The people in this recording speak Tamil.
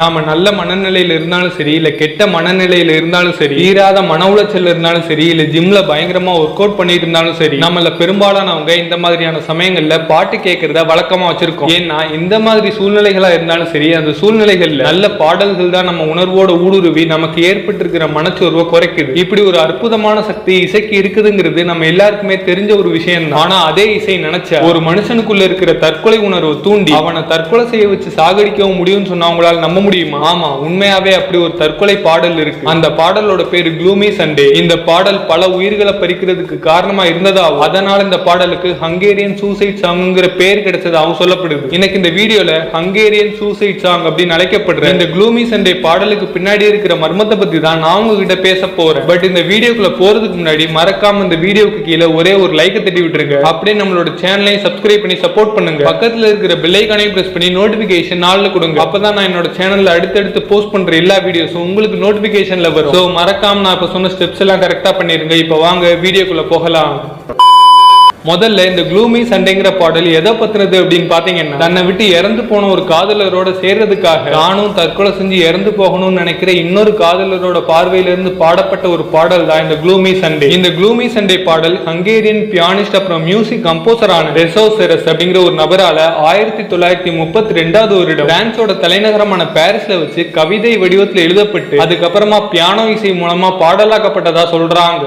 நாம நல்ல மனநிலையில இருந்தாலும் சரி, இல்ல கெட்ட மனநிலையில இருந்தாலும் சரி, தீராத மன உளைச்சல் இருந்தாலும் சரி, இல்ல ஜிம்ல பயங்கரமா ஒர்க் அவுட் பண்ணிட்டு இருந்தாலும் சரி, நம்மள பெரும்பாலானவங்க இந்த மாதிரியான சமயங்கள்ல பாட்டு கேட்கறத வழக்கமா வச்சிருக்கோம். ஏன்னா இந்த மாதிரி சூழ்நிலைகளா இருந்தாலும் சரி, அந்த சூழ்நிலைகள்ல நல்ல பாடல்கள் தான் நம்ம உணர்வோட ஊடுருவி நமக்கு ஏற்பட்டிருக்கிற மனச்சோர்வை குறைக்குது. இப்படி ஒரு அற்புதமான சக்தி இசைக்கு இருக்குதுங்கிறது நம்ம எல்லாருக்குமே தெரிஞ்ச ஒரு விஷயம் தான். ஆனா அதே இசை நினைச்சா ஒரு மனுஷனுக்குள்ள இருக்கிற தற்கொலை உணர்வை தூண்டி அவனை தற்கொலை செய்ய வச்சு சாகடிக்கவும் முடியும்னு சொன்னா அவங்களால நம்ப முடியுமா? ஆமா, உண்மையாவே அப்படி ஒரு தற்கொலை பாடல் இருக்கு. அந்த பாடலோட பேரு க்ளூமி சண்டே. இந்த பாடல் பல உயிர்களை பறிக்கிறதுக்கு காரணமா இருந்ததாகவும், அதனால இந்த பாடலுக்கு ஹங்கேரியன் சூசைட் சாங்ங்கிற பேர் கிடைச்சதாகவும் சொல்லப்படுது. இன்னைக்கு இந்த வீடியோல ஹங்கேரியன் சூசைட் சாங் அப்படின்னு அழைக்கப்படுற இந்த க்ளூமி சண்டே பாடலுக்கு பின்னாடி இருக்கிற மர்மத்தை பத்தி தான் நான் உங்ககிட்ட பேச போறேன். பட் இந்த வீடியோக்குள்ள போறதுக்கு முன்னாடி மறக்காம இந்த வீடியோக்கு கீழே ஒரே ஒரு லைக் தட்டி விட்டுருங்க. அப்படியே நம்மளோட சேனலையும் சப்ஸ்கிரைப் பண்ணி சப்போர்ட் பண்ணுங்க. பக்கத்துல இருக்கிற பெல் ஐகானையும் பிரஸ் பண்ணி நோட்டிபிகேஷன் நாள்ல கொடுங்க. அப்பதான் நான் என்னோட சேனல்ல அடுத்தடுத்து போஸ்ட் பண்ற எல்லா வீடியோஸும் உங்களுக்கு நோட்டிபிகேஷன்ல வரும். சோ மறக்காம நான் இப்ப சொன்ன ஸ்டெப்ஸ் எல்லாம் கரெக்டா பண்ணிருங்க. இப்ப வாங்க வீடியோக்குள்ள போகலாம். முதல்ல இந்த க்ளூமி சண்டேங்கிற பாடல் எதை பத்தினது அப்படின்னு பாத்தீங்கன்னா, தன்னை விட்டு இறந்து போன ஒரு காதலரோட சேர்றதுக்காக தானும் தற்கொலை செஞ்சு இறந்து போகணும்னு நினைக்கிற இன்னொரு காதலரோட பார்வையிலிருந்து பாடப்பட்ட ஒரு பாடல் தான் இந்த க்ளூமி சண்டே. இந்த க்ளூமி சண்டே பாடல் ஹங்கேரியன் பியானிஸ்ட் அப்புறம் மியூசிக் கம்போசரான ரெசோ செரஸ் அப்படிங்கிற ஒரு நபரால 1932 வருடம் பிரான்சோட தலைநகரமான பாரிஸ்ல வச்சு கவிதை வடிவத்தில் எழுதப்பட்டு அதுக்கப்புறமா பியானோ இசை மூலமா பாடலாக்கப்பட்டதா சொல்றாங்க.